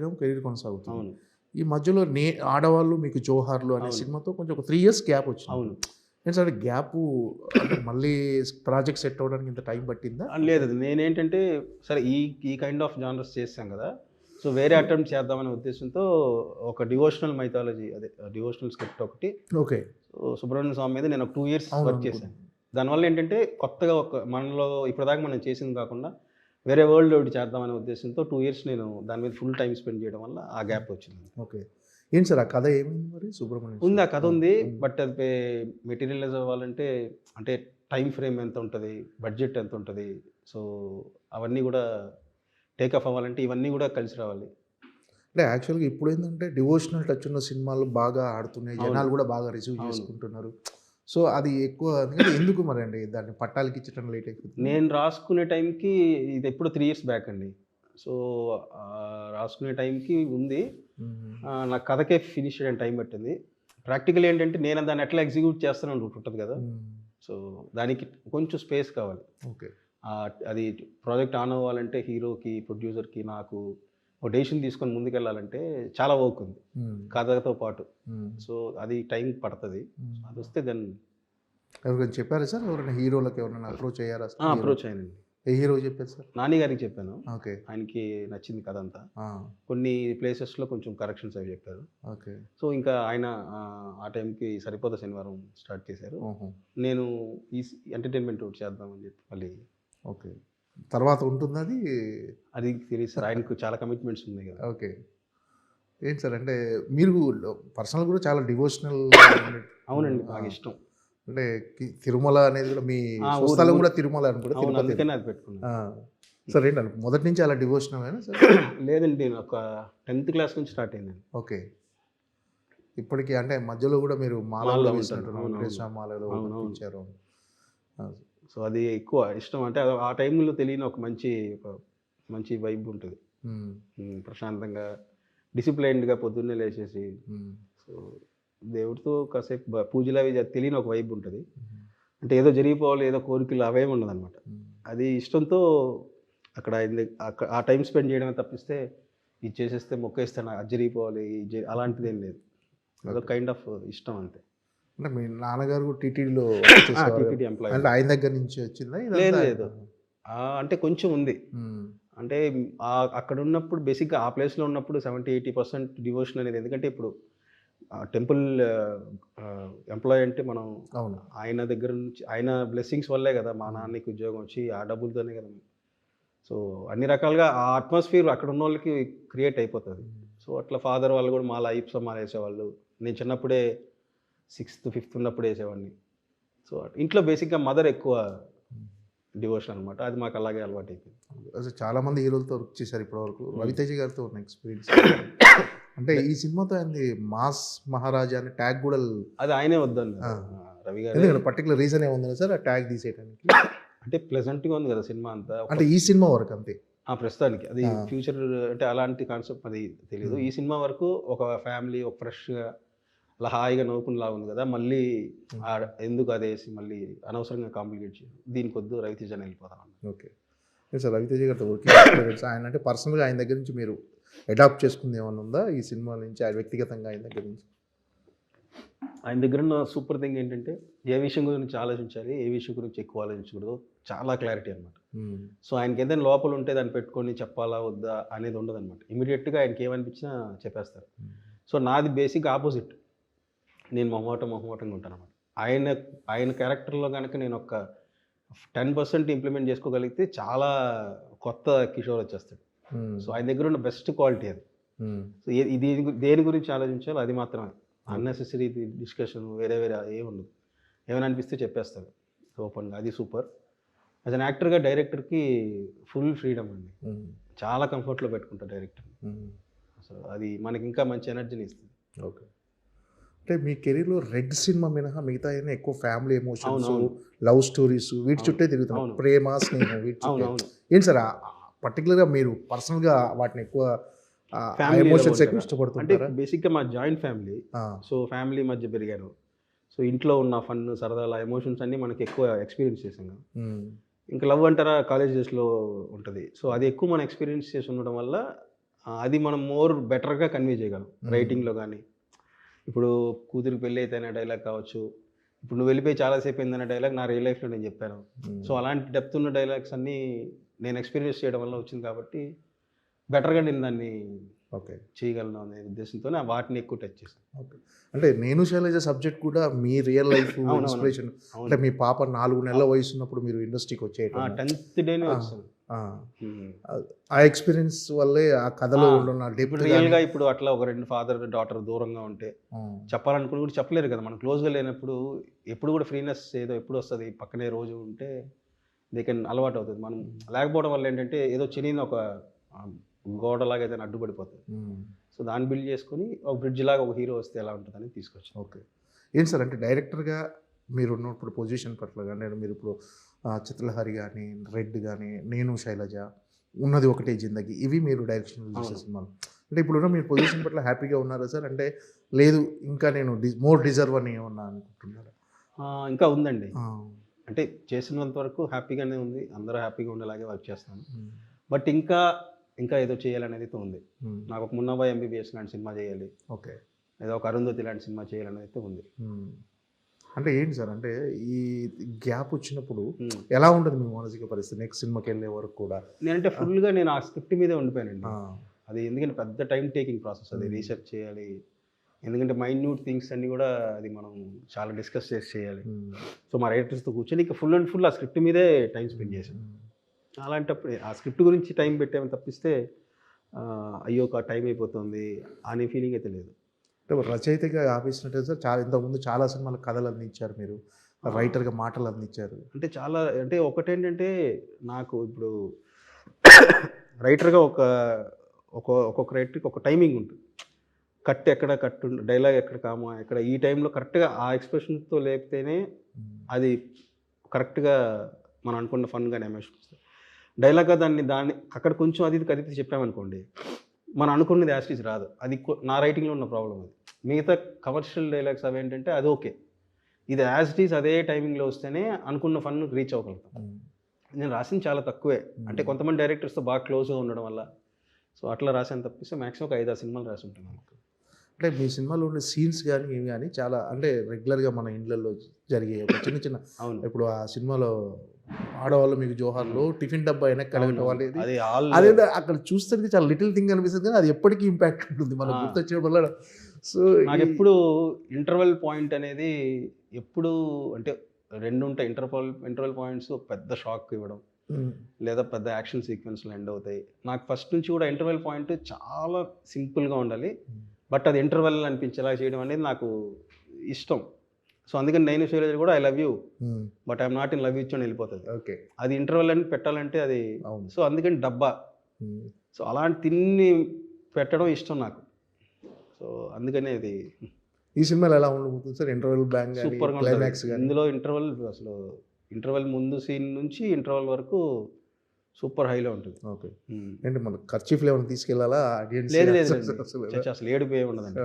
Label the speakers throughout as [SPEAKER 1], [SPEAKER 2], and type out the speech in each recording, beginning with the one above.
[SPEAKER 1] చేయడం కెరీర్ కొనసాగుతుంది.
[SPEAKER 2] అవును.
[SPEAKER 1] ఈ మధ్యలో ఆడవాళ్ళు మీకు 'జోహార్లు' అనే
[SPEAKER 2] అవును.
[SPEAKER 1] సినిమాతో కొంచెం ఒక 3 ఇయర్స్ గ్యాప్ వచ్చింది.
[SPEAKER 2] అవును.
[SPEAKER 1] ఏంటంటే గ్యాపు అంటే మళ్ళీ ప్రాజెక్ట్ సెట్ అవ్వడానికి ఇంత టైం పట్టిందా?
[SPEAKER 2] లేదు నేనేంటంటే సరే ఈ ఈ కైండ్ ఆఫ్ జానర్స్ చేసాం కదా, సో వేరే అటెంప్ట్ చేద్దామనే ఉద్దేశంతో ఒక డివోషనల్ మైథాలజీ అదే డివోషనల్ స్క్రిప్ట్ ఒకటి
[SPEAKER 1] ఓకే.
[SPEAKER 2] సో సుబ్రహ్మణ్య స్వామి మీద నేను ఒక 2 ఇయర్స్
[SPEAKER 1] అవును,
[SPEAKER 2] వర్క్ చేశాను. దానివల్ల ఏంటంటే కొత్తగా ఒక మనలో ఇప్పటిదాకా మనం చేసింది కాకుండా వేరే వరల్డ్ ఒకటి చేద్దామనే ఉద్దేశంతో 2 ఇయర్స్ నేను దాని మీద ఫుల్ టైం స్పెండ్ చేయడం వల్ల ఆ గ్యాప్ వచ్చింది.
[SPEAKER 1] ఓకే. ఏంటి సార్ ఆ కథ ఏమైంది మరి సుబ్రహ్మణ్యం?
[SPEAKER 2] ఉంది, ఆ కథ ఉంది. బట్ అది మెటీరియలైజ్ అవ్వాలంటే అంటే టైం ఫ్రేమ్ ఎంత ఉంటుంది, బడ్జెట్ ఎంత ఉంటుంది, సో అవన్నీ కూడా టేక్ ఆఫ్ అవ్వాలంటే ఇవన్నీ కూడా కలిసి రావాలి.
[SPEAKER 1] అంటే యాక్చువల్గా ఇప్పుడు ఏంటంటే డివోషనల్ టచ్ ఉన్న సినిమాలు బాగా ఆడుతున్నాయి, జనాలు కూడా బాగా రిసీవ్ చేసుకుంటున్నారు. సో అది ఎక్కువ ఎందుకు మరి అండి దాన్ని పట్టాలకి ఇచ్చడం లేట్ అయిపోతుంది?
[SPEAKER 2] నేను రాసుకునే టైంకి ఇది ఎప్పుడు 3 ఇయర్స్ బ్యాక్ అండి. సో రాసుకునే టైంకి ఉంది, నా కథకే ఫినిష్ చేయడానికి టైం పట్టింది. ప్రాక్టికల్ ఏంటంటే నేను దాన్ని ఎట్లా ఎగ్జిక్యూట్ చేస్తాను ఉంటుంది కదా, సో దానికి కొంచెం స్పేస్ కావాలి.
[SPEAKER 1] ఓకే.
[SPEAKER 2] అది ప్రాజెక్ట్ ఆన్ అవ్వాలంటే హీరోకి, ప్రొడ్యూసర్కి, నాకు ఒక డెసిషన్ తీసుకొని ముందుకెళ్ళాలంటే చాలా వర్క్ ఉంది కథతో పాటు. సో అది టైం పడుతుంది. అది వస్తే దెన్
[SPEAKER 1] ఎవరికైనా చెప్పారా సార్? ఎవరైనా హీరోలకు ఎవరైనా అప్రోచ్ అయ్యారా?
[SPEAKER 2] అప్రోచ్ అయ్యానండి.
[SPEAKER 1] ఏ హీరో చెప్పారు సార్?
[SPEAKER 2] నాని గారికి చెప్పాను.
[SPEAKER 1] ఓకే.
[SPEAKER 2] ఆయనకి నచ్చింది కథ అంతా. కొన్ని ప్లేసెస్లో కొంచెం కరెక్షన్స్ అవి చెప్పారు.
[SPEAKER 1] ఓకే.
[SPEAKER 2] సో ఇంకా ఆయన ఆ టైంకి సరిపోత శనివారం స్టార్ట్ చేశారు. నేను ఈ ఎంటర్టైన్మెంట్ ఒకటి చేద్దామని చెప్పి మళ్ళీ.
[SPEAKER 1] ఓకే. తర్వాత ఉంటుంది అది
[SPEAKER 2] అది తెలియదు సార్, ఆయనకు చాలా కమిట్మెంట్స్ ఉన్నాయి కదా.
[SPEAKER 1] ఓకే. ఏంటి సార్ అంటే మీరు పర్సనల్ కూడా చాలా డివోషనల్?
[SPEAKER 2] అవునండి, బాగా ఇష్టం.
[SPEAKER 1] అంటే తిరుమల అనేది కూడా మీ స్థలం కూడా తిరుమల అనుకుంటా,
[SPEAKER 2] అందుకనే అది పెట్టుకున్నాను.
[SPEAKER 1] సార్ ఏంటంటే మొదటి నుంచి అలా డివోషనల్ అయినా సార్?
[SPEAKER 2] లేదండి, నేను ఒక 10th క్లాస్ నుంచి స్టార్ట్ అయిందండి.
[SPEAKER 1] ఓకే. ఇప్పటికీ అంటే మధ్యలో కూడా మీరు మాలలో మాలలో ఇచ్చారు.
[SPEAKER 2] సో అది ఎక్కువ ఇష్టం. అంటే ఆ టైంలో తెలియని ఒక మంచి వైబ్ ఉంటుంది. ప్రశాంతంగా డిసిప్లైన్డ్గా పొద్దున్నే లేచేసి సో దేవుడితో కాసేపు పూజలు అవి తెలియని ఒక వైబ్ ఉంటుంది. అంటే ఏదో జరిగిపోవాలి, ఏదో కోరికలు అవేమి ఉండదు అనమాట. అది ఇష్టంతో అక్కడ ఆ టైం స్పెండ్ చేయడమే తప్పిస్తే ఇది చేసేస్తే మొక్కేస్తాను అది జరిగిపోవాలి అలాంటిది ఏం లేదు. అదొక కైండ్ ఆఫ్ ఇష్టం అంతే.
[SPEAKER 1] అంటే మీ నాన్నగారు టీటీడీలో
[SPEAKER 2] ఎంప్లాయీ
[SPEAKER 1] అంటే ఆయన దగ్గర నుంచి వచ్చిందా?
[SPEAKER 2] లేదు, అంటే కొంచెం ఉంది. అంటే అక్కడ ఉన్నప్పుడు బేసిక్గా ఆ ప్లేస్లో ఉన్నప్పుడు 70-80% డివోషన్ అనేది. ఎందుకంటే ఇప్పుడు టెంపుల్ ఎంప్లాయీ అంటే మనం ఆయన దగ్గర నుంచి ఆయన బ్లెస్సింగ్స్ వల్లే కదా మా నాన్నకి ఉద్యోగం వచ్చి, ఆ డబ్బులతోనే కదా. సో అన్ని రకాలుగా ఆ అట్మాస్ఫియర్ అక్కడ ఉన్న వాళ్ళకి క్రియేట్ అయిపోతుంది. సో అట్లా ఫాదర్ వాళ్ళు కూడా మాల అయ్యప్ప మాల వేసేవాళ్ళు. నేను చిన్నప్పుడే 6th 5th ఉన్నప్పుడు వేసేవాడిని. సో ఇంట్లో బేసిక్గా మదర్ ఎక్కువ డివోషన్ అనమాట. అది మాకు అలాగే అలవాటు అయిపోయింది.
[SPEAKER 1] అసలు చాలామంది హీరోలతో వర్క్ చేశారు ఇప్పటివరకు. రవితేజ గారితో ఉన్న ఎక్స్పీరియన్స్ అంటే ఈ సినిమాతో ఆయనది మాస్ మహారాజా అనే ట్యాగ్ కూడా
[SPEAKER 2] అది ఆయనే వద్దండి రవి గారు.
[SPEAKER 1] పర్టికులర్ రీజన్ ఏముంది సార్ ఆ ట్యాగ్ తీసేయడానికి?
[SPEAKER 2] అంటే ప్లెజెంట్గా ఉంది కదా సినిమా అంతా.
[SPEAKER 1] అంటే ఈ సినిమా వరకు అంతే
[SPEAKER 2] ప్రస్తుతానికి. అది ఫ్యూచర్ అంటే అలాంటి కాన్సెప్ట్ అది తెలియదు. ఈ సినిమా వరకు ఒక ఫ్యామిలీ ఒక ఫ్రెష్గా అలా హాయిగా నవ్వుకునేలా ఉంది కదా. మళ్ళీ ఎందుకు అదేసి మళ్ళీ అనవసరంగా కాంప్లికేట్ చేయాలి, దీనికి వద్దు రవితేజ అని వెళ్ళిపోతాం.
[SPEAKER 1] Okay sir. రవితేజ గారితో వర్కింగ్ ఎక్స్పీరియన్స్ ఆయన అంటే పర్సనల్గా ఆయన దగ్గర నుంచి మీరు అడాప్ట్ చేసుకుంది ఏమైనా ఉందా ఈ సినిమా నుంచి? ఆయన వ్యక్తిగతంగా ఆయన దగ్గర నుంచి
[SPEAKER 2] ఆయన దగ్గర ఉన్న సూపర్ థింగ్ ఏంటంటే ఏ విషయం గురించి ఆలోచించాలి, ఏ విషయం గురించి ఎక్కువ ఆలోచించకూడదు, చాలా క్లారిటీ అనమాట. సో ఆయనకి ఏదైనా లోపల ఉంటే దాన్ని పెట్టుకొని చెప్పాలా వద్దా అనేది ఉండదు అనమాట. ఇమీడియట్గా ఆయనకి ఏమనిపించినా చెప్పేస్తారు. సో నాది బేసిక్ ఆపోజిట్. నేను మొహమాటంగా ఉంటాను అనమాట. ఆయన క్యారెక్టర్లో కనుక నేను ఒక 10% ఇంప్లిమెంట్ చేసుకోగలిగితే చాలా కొత్త కిషోర్ వచ్చేస్తాడు. సో ఆయన దగ్గర ఉన్న బెస్ట్ క్వాలిటీ అది. సో దేని గురించి ఆలోచించాలో అది మాత్రమే. అన్నెసెసరీ డిస్కషన్ వేరే ఏమి ఉండదు. ఏమైనా అనిపిస్తే చెప్పేస్తాడు ఓపెన్గా. అది సూపర్. యాజ్ అన్ యాక్టర్గా డైరెక్టర్కి ఫుల్ ఫ్రీడమ్ అండి. చాలా కంఫర్ట్లో పెట్టుకుంటారు డైరెక్టర్. సో అది మనకి ఇంకా మంచి ఎనర్జీని ఇస్తుంది.
[SPEAKER 1] ఓకే. అంటే మీ కెరీర్లో రెడ్ సినిమా మినహా మిగతా ఎక్కువ ఫ్యామిలీ ఎమోషన్స్, లవ్ స్టోరీస్ వీటి చుట్టే తిరుగుతాం. ప్రేమ, స్నేహం వీటి చుట్టే. ఏంటి సార్ పర్టికులర్గా మీరు పర్సనల్గా వాటిని ఎక్కువ ఎమోషన్స్ ఎక్కువ ఇష్టపడుతుంటారు?
[SPEAKER 2] అంటే బేసిక్గా మా జాయింట్ ఫ్యామిలీ. సో ఫ్యామిలీ మధ్య పెరిగాను. సో ఇంట్లో ఉన్న ఫన్ సరదాల ఎమోషన్స్ అన్నీ మనకి ఎక్కువ ఎక్స్పీరియన్స్ చేసాం. ఇంకా లవ్ అంటారా కాలేజ్ డేస్లో ఉంటుంది. సో అది ఎక్కువ మనం ఎక్స్పీరియన్స్ చేసి ఉండడం వల్ల అది మనం మోర్ బెటర్గా కన్వే చేయగలం రైటింగ్లో కానీ. ఇప్పుడు కూతురికి పెళ్ళి అయితే అనే డైలాగ్ కావచ్చు, ఇప్పుడు నువ్వు వెళ్ళిపోయి చాలాసేపు అయిందనే డైలాగ్ నా రియల్ లైఫ్లో నేను చెప్పాను. సో అలాంటి డెప్త్ ఉన్న డైలాగ్స్ అన్నీ నేను ఎక్స్పీరియన్స్ చేయడం వల్ల వచ్చింది కాబట్టి బెటర్గా నేను దాన్ని
[SPEAKER 1] ఓకే
[SPEAKER 2] చేయగలను అనే ఉద్దేశంతో వాటిని ఎక్కువ టచ్ చేశాను.
[SPEAKER 1] ఓకే. అంటే నేను శైలజ సబ్జెక్ట్ కూడా మీ రియల్ లైఫ్ ఇన్స్పిరేషన్. అంటే మీ పాప 4 నెలల వయసు ఉన్నప్పుడు మీరు ఇండస్ట్రీకి వచ్చేయటం,
[SPEAKER 2] 10th డేనే వచ్చాను.
[SPEAKER 1] ఆ ఎక్స్పీరియన్స్ వల్లే ఆ కథలో ఉన్న డెప్త్.
[SPEAKER 2] రియల్గా ఇప్పుడు అట్లా ఒక 2 ఫాదర్ డాటర్ దూరంగా ఉంటే చెప్పాలనుకుని కూడా చెప్పలేరు కదా, మనం క్లోజ్గా లేనప్పుడు. ఎప్పుడు కూడా ఫ్రీనెస్ ఏదో ఎప్పుడు వస్తుంది, పక్కనే రోజు ఉంటే దే కెన్ అలవాటు అవుతుంది. మనం లేకపోవడం వల్ల ఏంటంటే ఏదో చిన్న ఒక గోడలాగా ఏదైనా అడ్డుపడిపోతుంది. సో దాన్ని బిల్డ్ చేసుకుని ఒక బ్రిడ్జ్ లాగా ఒక హీరో వస్తే ఎలా ఉంటుందని తీసుకొచ్చాను.
[SPEAKER 1] ఓకే. ఏంటి సార్ అంటే డైరెక్టర్గా మీరు ఉన్నప్పుడు పొజిషన్ పట్ల కానీ, మీరు ఇప్పుడు చిత్రలహరి కానీ, రెడ్ కానీ, నేను శైలజ, ఉన్నది ఒకటే జిందగీ, ఇవి మీరు డైరెక్షన్ చేసే సినిమాలు. అంటే ఇప్పుడున్న మీరు పొజిషన్ పట్ల హ్యాపీగా ఉన్నారా సార్? అంటే లేదు ఇంకా నేను మోర్ డిజర్వ్ అని ఏమన్నా అనుకుంటున్నారా?
[SPEAKER 2] ఇంకా ఉందండి. అంటే చేసినంత వరకు హ్యాపీగానే ఉంది, అందరూ హ్యాపీగా ఉండేలాగే వర్క్ చేస్తాను. బట్ ఇంకా ఏదో చేయాలనేది అయితే ఉంది. నాకు ఒక మున్నాబాయ్ ఎంబీబీఎస్ లాంటి సినిమా చేయాలి,
[SPEAKER 1] ఓకే,
[SPEAKER 2] ఏదో ఒక అరుంధతి లాంటి సినిమా చేయాలనేది అయితే ఉంది.
[SPEAKER 1] అంటే ఏంటి సార్ అంటే ఈ గ్యాప్ వచ్చినప్పుడు ఎలా ఉంటుంది మీ మానసిక పరిస్థితి నెక్స్ట్ సినిమాకి వెళ్ళే వరకు కూడా?
[SPEAKER 2] నేనంటే ఫుల్గా నేను ఆ స్క్రిప్ట్ మీదే ఉండిపోయానండి. అది ఎందుకంటే పెద్ద టైం టేకింగ్ ప్రాసెస్, అది రీసెర్చ్ చేయాలి, ఎందుకంటే మైన్యూట్ థింగ్స్ అన్నీ కూడా అది మనం చాలా డిస్కస్ చేయాలి. సో మా రైటర్స్తో కూర్చొని ఇంకా ఫుల్ అండ్ ఫుల్ ఆ స్క్రిప్ట్ మీదే టైం స్పెండ్ చేశాను. అలాంటప్పుడు ఆ స్క్రిప్ట్ గురించి టైం పెట్టామని తప్పిస్తే అయ్యో ఒక టైం అయిపోతుంది అనే ఫీలింగ్ అయితే లేదు.
[SPEAKER 1] అంటే రచయితగా ఆపేసినట్టే సార్, చాలా ఇంతకుముందు చాలా సినిమాలకు కథలు అందించారు, మీరు రైటర్గా మాటలు అందించారు.
[SPEAKER 2] అంటే చాలా అంటే ఒకటేంటంటే నాకు ఇప్పుడు రైటర్గా ఒక్కొక్క రైటర్కి ఒక టైమింగ్ ఉంటుంది. ఎక్కడ డైలాగ్ ఎక్కడ కామా ఎక్కడ, ఈ టైంలో కరెక్ట్గా ఆ ఎక్స్ప్రెషన్తో లేపితేనే అది కరెక్ట్గా మనం అనుకున్న ఫన్గానే ఎమోషన్ వస్తుంది. డైలాగ్గా దాన్ని అక్కడ కొంచెం అది కదిపి చెప్పామనుకోండి, మనం అనుకున్నది యాస్టీస్ రాదు. అది నా రైటింగ్లో ఉన్న ప్రాబ్లం. అది మిగతా కమర్షియల్ డైలాగ్స్ అవి ఏంటంటే అది ఓకే, ఇది యాస్టీస్ అదే టైమింగ్లో వస్తేనే అనుకున్న ఫన్ రీచ్ అవ్వగలుగుతాం. నేను రాసింది చాలా తక్కువే, అంటే కొంతమంది డైరెక్టర్స్తో బాగా క్లోజ్గా ఉండడం వల్ల సో అట్లా రాసాను తప్పిస్తే మ్యాక్సిమం ఒక 5-6 సినిమాలు రాసి ఉంటాను.
[SPEAKER 1] అంటే మీ సినిమాలో ఉండే సీన్స్ కానీ ఇవి కానీ చాలా అంటే రెగ్యులర్గా మన ఇండ్లలో జరిగే ఒక చిన్న
[SPEAKER 2] అవును.
[SPEAKER 1] ఇప్పుడు ఆ సినిమాలో ఆడవాళ్ళు మీకు జోహార్లో టిఫిన్ డబ్బా అయినా కలగటం అనేది
[SPEAKER 2] అదే
[SPEAKER 1] అక్కడ చూస్తే చాలా లిటిల్ థింగ్ అనిపిస్తుంది, కానీ అది ఎప్పటికీ ఇంపాక్ట్ ఉంటుంది మనకు గుర్తొచ్చే వల్ల. సో
[SPEAKER 2] నాకు ఎప్పుడు ఇంటర్వెల్ పాయింట్ అనేది ఎప్పుడు అంటే 2 ఉంటాయి. ఇంటర్వెల్ పాయింట్స్ పెద్ద షాక్ ఇవ్వడం లేదా పెద్ద యాక్షన్ సీక్వెన్స్లు ఎండ్ అవుతాయి. నాకు ఫస్ట్ నుంచి కూడా ఇంటర్వెల్ పాయింట్ చాలా సింపుల్గా ఉండాలి, బట్ అది ఇంటర్వెల్ అనిపించేలా చేయడం అనేది నాకు ఇష్టం. సో అందుకని నేను శైలజ కూడా I love you but I'm not in love ఇచ్చి అని వెళ్ళిపోతుంది.
[SPEAKER 1] ఓకే,
[SPEAKER 2] అది ఇంటర్వెల్ అని పెట్టాలంటే అది. సో అందుకని డబ్బా, సో అలాంటి తిన్ని పెట్టడం ఇష్టం నాకు. సో అందుకని అది
[SPEAKER 1] ఈ సినిమాలో ఎలా ఉండబోతుంది సార్? ఇంటర్వెల్ బ్యాంగ్
[SPEAKER 2] సూపర్గా ఉంటుంది. ఇందులో ఇంటర్వెల్ ముందు సీన్ నుంచి ఇంటర్వెల్ వరకు సూపర్ హైలో ఉంటుంది.
[SPEAKER 1] ఓకే, అంటే మన ఖర్చీఫ్లు ఏమైనా తీసుకెళ్ళాలా?
[SPEAKER 2] లేదు అసలు ఏడిపోయే ఉండదండి,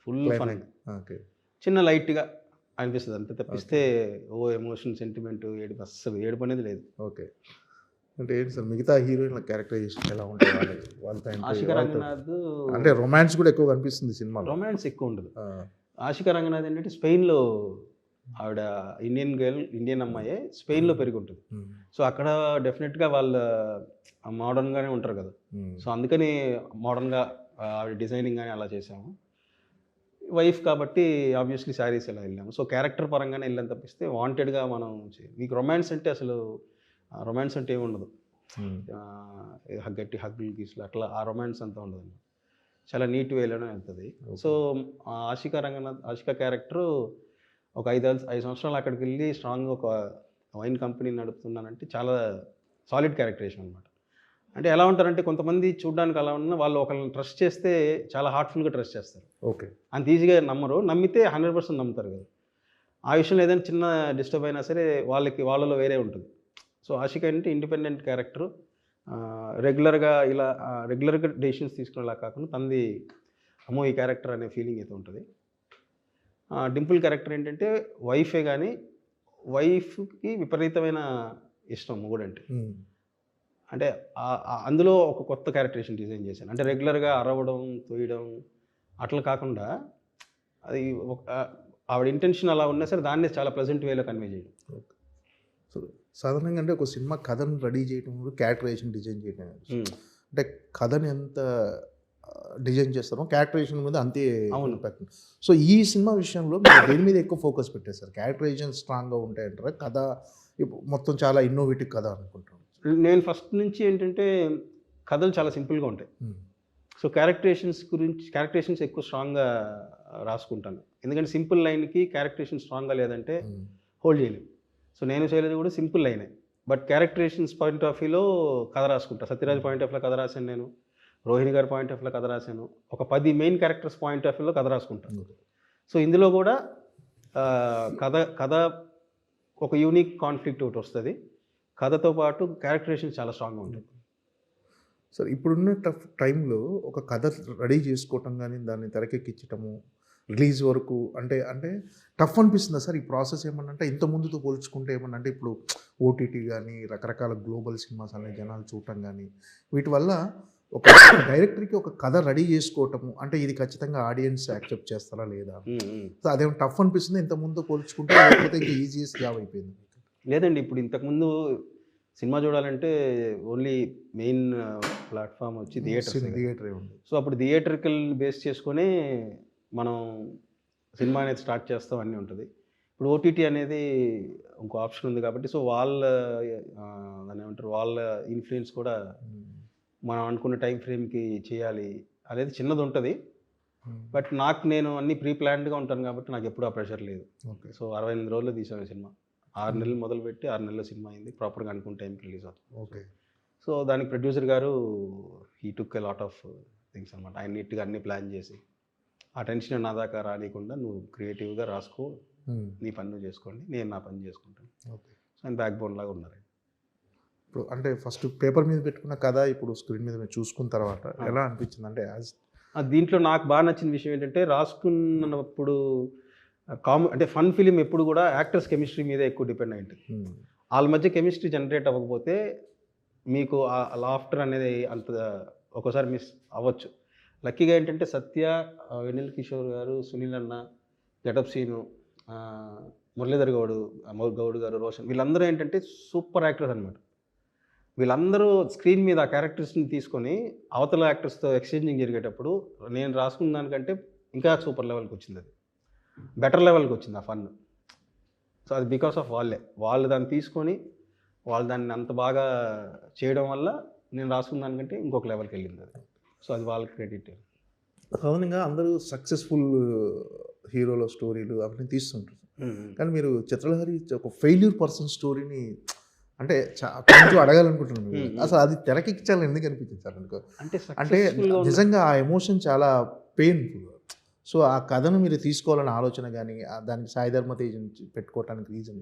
[SPEAKER 2] ఫుల్ ఫన్.
[SPEAKER 1] ఓకే,
[SPEAKER 2] చిన్న లైట్గా అనిపిస్తుంది అంతే తప్పిస్తే ఎమోషన్ సెంటిమెంట్ ఏడుపు అస్సలు ఏడుపు అనేది లేదు.
[SPEAKER 1] ఓకే, అంటే ఏంటి సార్ మిగతా హీరోయిన్ల క్యారెక్టరైజేషన్ ఎలా ఉంటుంది వాళ్ళతో?
[SPEAKER 2] ఆశికా రంగనాథ్
[SPEAKER 1] అంటే రొమాన్స్ కూడా ఎక్కువ కనిపిస్తుంది సినిమా.
[SPEAKER 2] రొమాన్స్ ఎక్కువ ఉండదు. ఆశికా రంగనాథ్ ఏంటంటే స్పెయిన్లో ఆవిడ ఇండియన్ అమ్మాయే, స్పెయిన్లో పెరిగి ఉంటుంది. సో అక్కడ డెఫినెట్గా వాళ్ళు మోడర్న్గానే ఉంటారు కదా, సో అందుకని మోడర్న్గా ఆవిడ డిజైనింగ్ కానీ అలా చేసాము. వైఫ్ కాబట్టి ఆబ్వియస్లీ శారీస్ ఎలా వెళ్ళాము. సో క్యారెక్టర్ పరంగానే వెళ్ళాను తప్పిస్తే వాంటెడ్గా మనం మీకు రొమాన్స్ అంటే అసలు రొమాన్స్ అంటే ఏముండదు, గట్టి హగ్గులు గీసులు అట్లా ఆ రొమాన్స్ అంతా ఉండదు, చాలా నీట్ వేలోనే వెళ్తుంది. సో ఆశికా క్యారెక్టరు ఒక 5 సంవత్సరాలు అక్కడికి వెళ్ళి స్ట్రాంగ్గా ఒక వైన్ కంపెనీ నడుపుతున్నానంటే చాలా సాలిడ్ క్యారెక్టరేషన్ అనమాట. అంటే ఎలా ఉంటారంటే కొంతమంది చూడడానికి అలా ఉన్న వాళ్ళు ఒకళ్ళని ట్రస్ట్ చేస్తే చాలా హార్ట్ఫుల్గా ట్రస్ట్ చేస్తారు.
[SPEAKER 1] ఓకే,
[SPEAKER 2] అంత ఈజీగా నమ్మరు, నమ్మితే 100% నమ్ముతారు కదా. ఆ విషయంలో ఏదైనా చిన్న డిస్టర్బ్ అయినా సరే వాళ్ళలో వేరే ఉంటుంది. సో ఆశిక అంటే ఇండిపెండెంట్ క్యారెక్టర్, రెగ్యులర్గా డెసిషన్స్ తీసుకునేలా కాకుండా తంది అమ్మో ఈ క్యారెక్టర్ అనే ఫీలింగ్ అయితే ఉంటుంది. డింపుల్ క్యారెక్టర్ ఏంటంటే వైఫే కానీ వైఫ్కి విపరీతమైన ఇష్టం మొగుడంటే. అంటే అందులో ఒక కొత్త క్యారెక్టరేషన్ డిజైన్ చేశాను. అంటే రెగ్యులర్గా అరవడం, తొయ్యడం అట్లా కాకుండా అది ఒక ఆవిడ ఇంటెన్షన్ అలా ఉన్నా సరే దాన్ని చాలా ప్లెజెంట్ వేలో కన్వే చేయడం.
[SPEAKER 1] సో సాధారణంగా అంటే ఒక సినిమా కథను రెడీ చేయడం, క్యారెక్టరేషన్ డిజైన్ చేయడం, అంటే కథని ఎంత డిజైన్ చేస్తారో క్యారెక్టరేషన్ మీద అంతే పెట్టండి. సో ఈ సినిమా విషయంలో మీరు దేని మీద ఎక్కువ ఫోకస్ పెట్టేస్తారు? క్యారెక్టరేషన్ స్ట్రాంగ్గా ఉంటాయంటారా, కథ మొత్తం చాలా ఇన్నోవేటివ్ కథ అనుకుంటాను?
[SPEAKER 2] నేను ఫస్ట్ నుంచి ఏంటంటే కథలు చాలా సింపుల్గా ఉంటాయి. సో క్యారెక్టరేషన్స్ ఎక్కువ స్ట్రాంగ్గా రాసుకుంటాను. ఎందుకంటే సింపుల్ లైన్కి క్యారెక్టరేషన్ స్ట్రాంగ్గా లేదంటే హోల్డ్ చేయలేము. సో నేను చేయలేదు కూడా సింపుల్ లైనే, బట్ క్యారెక్టరేషన్స్ పాయింట్ ఆఫ్ వ్యూలో కథ రాసుకుంటాను. సత్యరాజ్ పాయింట్ ఆఫ్ వ్యూలో కథ రాశాను, నేను రోహిణి గారి పాయింట్ ఆఫ్ వ్యూలో కథ రాశాను, ఒక 10 మెయిన్ క్యారెక్టర్స్ పాయింట్ ఆఫ్ వ్యూలో కథ రాసుకుంటాను. సో ఇందులో కూడా కథ ఒక యూనిక్ కాన్ఫ్లిక్ట్ ఒకటి వస్తుంది, కథతో పాటు క్యారెక్టరేషన్ చాలా స్ట్రాంగ్గా ఉంటుంది.
[SPEAKER 1] సార్ ఇప్పుడున్న టైంలో ఒక కథ రెడీ చేసుకోవటం కానీ దాన్ని తెరకెక్కించటము రిలీజ్ వరకు అంటే టఫ్ అనిపిస్తుందా సార్ ఈ ప్రాసెస్? ఏమన్నా అంటే ఇంత ముందుతో పోల్చుకుంటే ఏమన్నా అంటే ఇప్పుడు ఓటీటీ కానీ రకరకాల గ్లోబల్ సినిమాస్ అనే జనాలు చూడటం కానీ వీటి వల్ల ఒక డైరెక్టర్కి ఒక కథ రెడీ చేసుకోవటము అంటే ఇది ఖచ్చితంగా ఆడియన్స్ యాక్సెప్ట్ చేస్తారా లేదా, సో అదేమో టఫ్ అనిపిస్తుంది ఇంత ముందు పోల్చుకుంటే, లేకపోతే ఇంకా ఈజీయెస్ట్ జాబ్ అయిపోయింది?
[SPEAKER 2] లేదండి, ఇప్పుడు ఇంతకుముందు సినిమా చూడాలంటే ఓన్లీ మెయిన్ ప్లాట్ఫామ్ వచ్చి థియేటరే ఉంది. సో అప్పుడు థియేటర్కల్ బేస్ చేసుకొని మనం సినిమా అనేది స్టార్ట్ చేస్తాం అన్నీ ఉంటుంది. ఇప్పుడు ఓటీటీ అనేది ఇంకో ఆప్షన్ ఉంది కాబట్టి సో దాన్ని ఏమంటారు, వాళ్ళ ఇన్ఫ్లుయెన్స్ కూడా మనం అనుకున్న టైం ఫ్రేమ్కి చేయాలి అనేది చిన్నది ఉంటుంది. బట్ నేను అన్ని ప్రీ ప్లాన్డ్గా ఉంటాను కాబట్టి నాకు ఎప్పుడు ఆ ప్రెషర్ లేదు.
[SPEAKER 1] ఓకే.
[SPEAKER 2] సో 68 రోజుల్లో తీసాను సినిమా, 6 నెలలు మొదలుపెట్టి 6 నెలల సినిమా అయింది, ప్రాపర్గా అనుకున్న టైంకి రిలీజ్ అవుతుంది.
[SPEAKER 1] ఓకే.
[SPEAKER 2] సో దానికి ప్రొడ్యూసర్ గారు he took a lot of things అనమాట. ఆయన నీట్గా అన్ని ప్లాన్ చేసి ఆ టెన్షన్ నా దాకా రానికుండా నువ్వు క్రియేటివ్గా రాసుకో, నీ పని నువ్వు చేసుకోండి, నేను నా పని చేసుకుంటాను.
[SPEAKER 1] ఓకే.
[SPEAKER 2] సో ఆయన బ్యాక్ బోన్ లాగా ఉన్నారు.
[SPEAKER 1] ఇప్పుడు అంటే ఫస్ట్ పేపర్ మీద పెట్టుకున్న కథ ఇప్పుడు స్క్రీన్ మీద మీరు చూసుకున్న తర్వాత ఎలా అనిపించింది? అంటే
[SPEAKER 2] దీంట్లో నాకు బాగా నచ్చిన విషయం ఏంటంటే రాసుకున్నప్పుడు అంటే ఫన్ ఫిలిం ఎప్పుడు కూడా యాక్టర్స్ కెమిస్ట్రీ మీద ఎక్కువ డిపెండ్ అయి ఉంటుంది. వాళ్ళ మధ్య కెమిస్ట్రీ జనరేట్ అవ్వకపోతే మీకు ఆ లాఫ్టర్ అనేది అంత ఒక్కోసారి మిస్ అవ్వచ్చు. లక్కీగా ఏంటంటే సత్య, వెన్నెల కిషోర్ గారు, సునీల్ అన్న, గెటప్ సీను, మురళీధర్ గౌడ్ గారు, రోషన్, వీళ్ళందరూ ఏంటంటే సూపర్ యాక్టర్స్ అనమాట. వీళ్ళందరూ స్క్రీన్ మీద ఆ క్యారెక్టర్స్ని తీసుకొని అవతల యాక్టర్స్తో ఎక్స్చేంజింగ్ జరిగేటప్పుడు నేను రాసుకున్న దానికంటే ఇంకా సూపర్ లెవెల్కి వచ్చింది, అది బెటర్ లెవెల్కి వచ్చింది ఆ ఫన్. సో అది బికాస్ ఆఫ్ వాళ్ళు దాన్ని తీసుకొని వాళ్ళు దాన్ని అంత బాగా చేయడం వల్ల నేను రాసుకున్న దానికంటే ఇంకొక లెవెల్కి వెళ్ళింది అది. సో అది వాళ్ళకి క్రెడిట్.
[SPEAKER 1] సాధారణంగా అందరూ సక్సెస్ఫుల్ హీరోల స్టోరీలు అవన్నీ తీస్తుంటారు, కానీ మీరు చిత్రలహరి ఒక ఫెయిల్యూర్ పర్సన్ స్టోరీని అంటే కొంచెం అడగాలనుకుంటున్నాను. అసలు అది తెరకెక్కించాలని ఎందుకు అనిపించింది సార్ అనుకో? అంటే నిజంగా ఆ ఎమోషన్ చాలా పెయిన్ఫుల్. సో ఆ కథను మీరు తీసుకోవాలని ఆలోచన కానీ దానికి సాయి ధర్మ తేజ్ పెట్టుకోవడానికి రీజన్?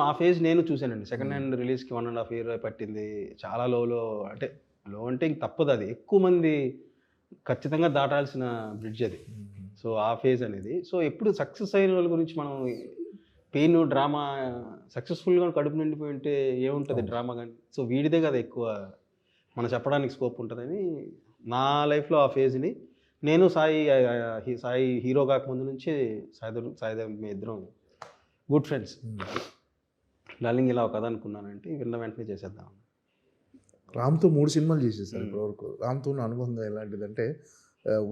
[SPEAKER 2] ఆ ఫేజ్ నేను చూశానండి. సెకండ్ హ్యాండ్ రిలీజ్కి 1.5 year పట్టింది. చాలా లో అంటే ఇంక తప్పదు, అది ఎక్కువ మంది ఖచ్చితంగా దాటాల్సిన బ్రిడ్జ్ అది. సో ఆ ఫేజ్ అనేది. సో ఎప్పుడు సక్సెస్ అయిన వాళ్ళ గురించి మనం పెయిన్ డ్రామా, సక్సెస్ఫుల్గా కడుపు నిండిపోయి ఉంటే ఏముంటుంది డ్రామా కానీ. సో వీడిదే కదా ఎక్కువ మనం చెప్పడానికి స్కోప్ ఉంటుందని నా లైఫ్లో ఆ ఫేజ్ని నేను సాయి హీరో కాకముందు నుంచి సాయిధర్ మీ ఇద్దరం గుడ్ ఫ్రెండ్స్. డార్లింగ్ ఇలా ఒక కథ అనుకున్నానంటే విన్న వెంటనే చేసేద్దాం.
[SPEAKER 1] రామ్తో 3 సినిమాలు చేసేసారు ఇప్పటివరకు. రామ్తో ఉన్న అనుబంధం ఎలాంటిదంటే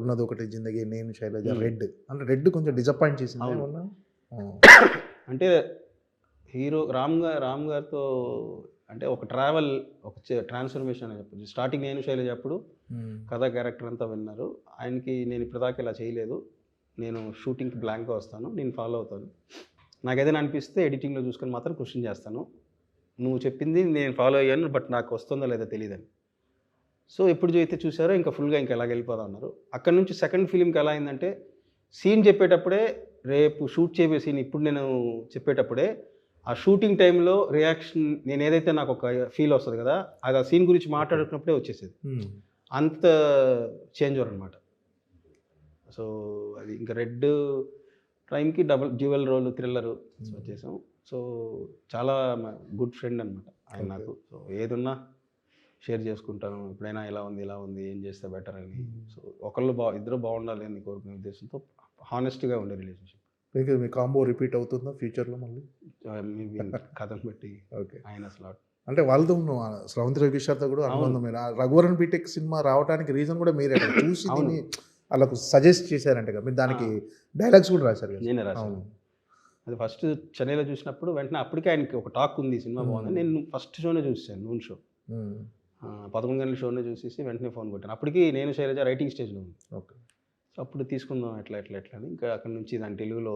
[SPEAKER 1] ఉన్నది ఒకటి జిందగీ, నేను శైలజ, రెడ్. అంటే రెడ్ కొంచెం డిసప్పాయింట్ చేసింది ఏమన్నా?
[SPEAKER 2] అంటే హీరో రామ్ గారితో అంటే ఒక ట్రాన్స్ఫర్మేషన్ అని చెప్పచ్చు. స్టార్టింగ్ నేను శైలజ అప్పుడు కథా క్యారెక్టర్ అంతా విన్నారు. ఆయనకి నేను ఇప్పటిదాకా ఇలా చేయలేదు, నేను షూటింగ్కి బ్లాంక్గా వస్తాను, నేను ఫాలో అవుతాను, నాకు ఏదైనా అనిపిస్తే ఎడిటింగ్లో చూసుకొని మాత్రం క్వశ్చన్ చేస్తాను, నువ్వు చెప్పింది నేను ఫాలో అయ్యాను బట్ నాకు వస్తుందో లేదో తెలియదని. సో ఎప్పుడు అయితే చూసారో ఇంకా ఫుల్గా ఇంకా ఎలా వెళ్ళిపోదా అన్నారు. అక్కడ నుంచి సెకండ్ ఫిలింకి ఎలా అయిందంటే సీన్ చెప్పేటప్పుడే, రేపు షూట్ చేయబోయే సీన్ ఇప్పుడు నేను చెప్పేటప్పుడే ఆ షూటింగ్ టైంలో రియాక్షన్ నేను ఏదైతే నాకు ఒక ఫీల్ వస్తుంది కదా, అది ఆ సీన్ గురించి మాట్లాడుకున్నప్పుడే వచ్చేసేది. అంత చేంజ్ ఓవర్ అనమాట. సో అది ఇంకా రెడ్ టైంకి డ్యూయల్ రోల్ థ్రిల్లరు వచ్చేసాం. సో చాలా గుడ్ ఫ్రెండ్ అనమాట ఆయన నాకు. సో ఏదున్నా షేర్ చేసుకుంటాను ఎప్పుడైనా ఇలా ఉంది ఏం చేస్తే బెటర్ అని. సో ఇద్దరు బాగుండాలి అని కోరుకునే ఉద్దేశంతో హానెస్ట్గా ఉండే రిలేషన్షిప్.
[SPEAKER 1] మీ కాంబో రిపీట్ అవుతుందా ఫ్యూచర్లో మళ్ళీ?
[SPEAKER 2] మేబీ కథను బట్టి
[SPEAKER 1] ఓకే.
[SPEAKER 2] ఆయన అసలు
[SPEAKER 1] అంటే వాళ్ళతో స్రవంతి రవికిష్ గారితో కూడా అనుబంధం మీరు రఘువరన్ బీటెక్ సినిమా రావడానికి రీజన్ కూడా మీరే కదా. చూసి దీన్ని వాళ్ళకు సజెస్ట్ చేశారంట కదా, మీరు దానికి డైలాగ్స్ కూడా రాశారు కదా.
[SPEAKER 2] నేనే రాశాను. అది ఫస్ట్ చెన్నైలో చూసినప్పుడు వెంటనే అప్పటికే ఆయనకి ఒక టాక్ ఉంది సినిమా బాగుంది. నేను ఫస్ట్ షోనే చూసాను, నూన్ షో 11 గంటల షోనే చూసేసి వెంటనే ఫోన్ కొట్టాను. అప్పటికి నేను శైలజ రైటింగ్ స్టేజ్లో ఉంది.
[SPEAKER 1] ఓకే.
[SPEAKER 2] సో అప్పుడు తీసుకుందాం ఎట్లా అని ఇంకా అక్కడ నుంచి దాని తెలుగులో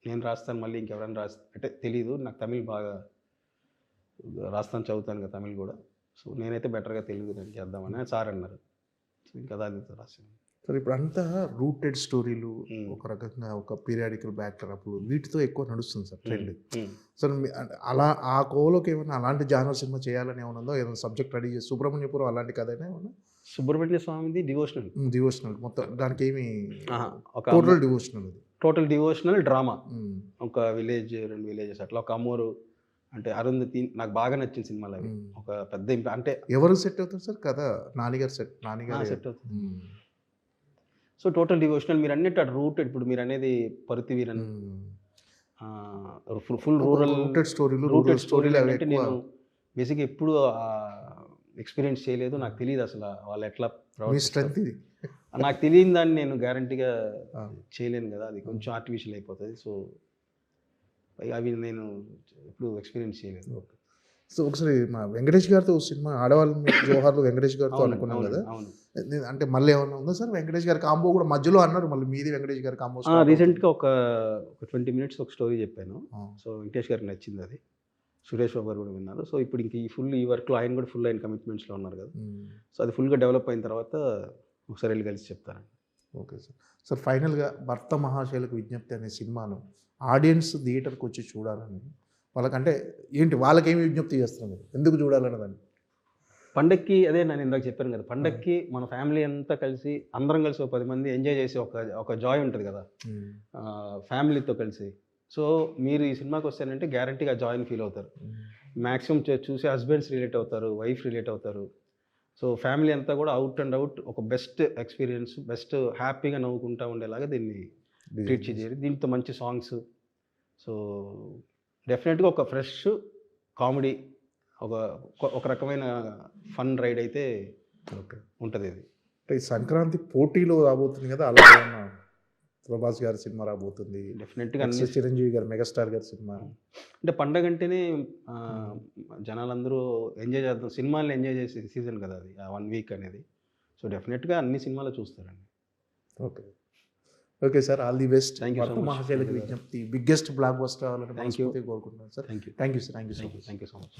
[SPEAKER 2] నేను రాస్తాను, మళ్ళీ ఇంకెవరైనా అంటే తెలీదు, నాకు తమిళ్ బాగా రాస్తాను, చదువుతాను కదా తమిళ్ కూడా. సో నేనైతే బెటర్గా తెలుగు చేద్దామని సార్ అన్నారు. సో ఇంకా దానితో రాశాను.
[SPEAKER 1] సార్ ఇప్పుడు అంతా రూటెడ్ స్టోరీలు, ఒక రకంగా ఒక పీరియాడికల్ బ్యాక్డ్రాప్లు, వీటితో ఎక్కువ నడుస్తుంది సార్ ట్రెండ్. సార్ అలా ఆ కోవలోకి ఏమైనా అలాంటి జానర్ సినిమా చేయాలని ఏమైనా ఉందో, ఏదైనా సబ్జెక్ట్ రెడీ చేసి సుబ్రహ్మణ్యపురం అలాంటి కథనే ఏమన్నా?
[SPEAKER 2] సుబ్రహ్మణ్య స్వామిది డివోషనల్
[SPEAKER 1] మొత్తం దానికి ఏమి టోటల్
[SPEAKER 2] డివోషనల్ డ్రామా. ఒక విలేజ్ 2 విలేజెస్ అట్లా, ఒక అమ్మోరు అంటే అరుంధతి నాకు బాగా నచ్చిన సినిమాలు అవి. ఒక పెద్ద అంటే
[SPEAKER 1] ఎవరు సెట్ అవుతుంది సార్ కథ? నానిగారు సెట్ అవుతుంది.
[SPEAKER 2] సో టోటల్ డివోషనల్ మీరు అన్నట్టు అటు రూటెడ్, ఇప్పుడు మీరు అనేది పరుతి వీరన్ ఫుల్ రూటెడ్ స్టోరీలు అంటే నేను బేసిక్గా ఎప్పుడు ఎక్స్పీరియన్స్ చేయలేదు, నాకు తెలియదు అసలు వాళ్ళు ఎట్లా నాకు తెలియని దాన్ని నేను గ్యారంటీగా చేయలేను కదా, అది కొంచెం ఆర్టిఫిషియల్ అయిపోతుంది. సో అవి నేను ఎప్పుడు ఎక్స్పీరియన్స్ చేయలేదు.
[SPEAKER 1] సో ఒకసారి మా వెంకటేష్ గారితో సినిమా ఆడవాళ్ళు జోహార్లు వెంకటేష్ గారితో అనుకున్నాం కదా, అంటే మళ్ళీ ఏమన్నా ఉందా సార్ వెంకటేష్ గారి కాంబో కూడా మధ్యలో అన్నారు, మళ్ళీ మీది వెంకటేష్ గారి కాంబో?
[SPEAKER 2] రీసెంట్గా ఒక 20 minutes ఒక స్టోరీ చెప్పాను. సో వెంకటేష్ గారికి నచ్చింది అది, సురేష్ బాబు గారు కూడా విన్నారు. సో ఇప్పుడు ఇంక ఈ వర్క్లో ఆయన కూడా ఫుల్ ఆయన కమిట్మెంట్స్లో ఉన్నారు కదా. సో అది ఫుల్గా డెవలప్ అయిన తర్వాత ఒకసారి వెళ్ళి కలిసి చెప్తారండి.
[SPEAKER 1] Okay sir. సార్ ఫైనల్గా భర్త మహాశైలకు విజ్ఞప్తి అనే సినిమాను ఆడియన్స్ థియేటర్కి వచ్చి చూడాలని వాళ్ళకంటే ఏంటి, వాళ్ళకేమి విజ్ఞప్తి చేస్తున్నారు, ఎందుకు చూడాలన్నదాన్ని?
[SPEAKER 2] పండక్కి అదే నేను ఇందాక చెప్పాను కదా, పండక్కి మన ఫ్యామిలీ అంతా కలిసి అందరం కలిసి ఒక 10 మంది ఎంజాయ్ చేసి ఒక జాయ్ ఉంటుంది కదా ఫ్యామిలీతో కలిసి. సో మీరు ఈ సినిమాకి వస్తానంటే గ్యారంటీగా జాయ్ని ఫీల్ అవుతారు. మ్యాక్సిమం చూసే హస్బెండ్స్ రిలేట్ అవుతారు, వైఫ్ రిలేట్ అవుతారు. సో ఫ్యామిలీ అంతా కూడా అవుట్ అండ్ అవుట్ ఒక బెస్ట్ ఎక్స్పీరియన్స్, బెస్ట్ హ్యాపీగా నవ్వుకుంటూ ఉండేలాగా దీన్ని ట్రీట్ చేయాలి. దీంతో మంచి సాంగ్స్. సో డెఫినెట్గా ఒక ఫ్రెష్ కామెడీ, ఒక రకమైన ఫన్ రైడ్ అయితే ఉంటుంది. ఇది
[SPEAKER 1] అంటే సంక్రాంతి పోటీలో రాబోతుంది కదా, అలా ప్రభాస్ గారి సినిమా రాబోతుంది,
[SPEAKER 2] డెఫినెట్గా
[SPEAKER 1] చిరంజీవి గారు మెగాస్టార్ గారి సినిమా.
[SPEAKER 2] అంటే పండగ అంటేనే జనాలందరూ ఎంజాయ్ చేద్దాం, సినిమాలను ఎంజాయ్ చేసే సీజన్ కదా అది, 1 week అనేది. సో డెఫినెట్గా అన్ని సినిమాలు చూస్తారండి.
[SPEAKER 1] Okay sir, all the best.
[SPEAKER 2] మహాశైలకు
[SPEAKER 1] విజ్ఞప్తి బిగ్గెస్ట్ బ్లాక్ బస్టర్ అవ్వాలని కోరుకుంటున్నాను sir.
[SPEAKER 2] Thank you sir.
[SPEAKER 1] Thank you so much.